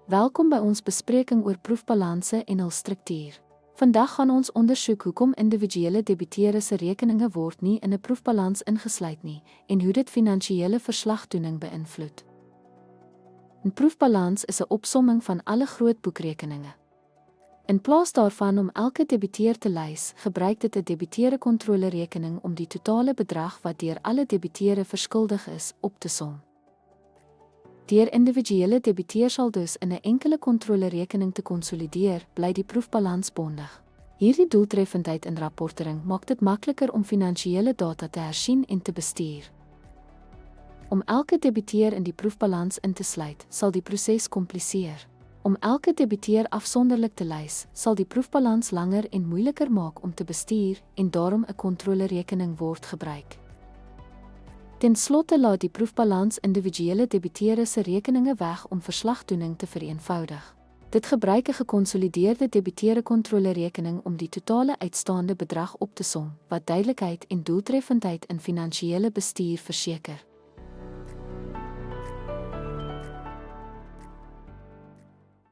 Welkom by ons bespreking oor proefbalanse en hul struktuur. Vandag gaan ons ondersoek hoekom individuele debiteure se rekeninge word nie in 'n proefbalans ingesluit nie en hoe dit finansiële verslagdoening beïnvloed. 'n Proefbalans is 'n opsomming van alle groot boekrekeninge. In plaas daarvan om elke debiteur te lys, gebruik dit 'n debiteurekontrolerekening om die totale bedrag wat deur alle debiteure verskuldig is, op te som. Deur individuele debiteurssaldos in 'n enkele kontrolerekening te konsolideer, bly die proefbalans bondig. Hierdie doeltreffendheid in rapportering maak dit makliker om finansiële data te hersien en te bestuur. Om elke debiteur in die proefbalans in te sluit, sal die proses kompliseer. Om elke debiteur afsonderlik te lys, sal die proefbalans langer en moeiliker maak om te bestuur en daarom 'n kontrolerekening word gebruik. Ten slotte laat die proefbalans individuele debiteure se rekeninge weg om verslagdoening te vereenvoudig. Dit gebruik 'n gekonsolideerde debiteurekontrolerekening om die totale uitstaande bedrag op te som, wat duidelikheid en doeltreffendheid in finansiële bestuur verseker.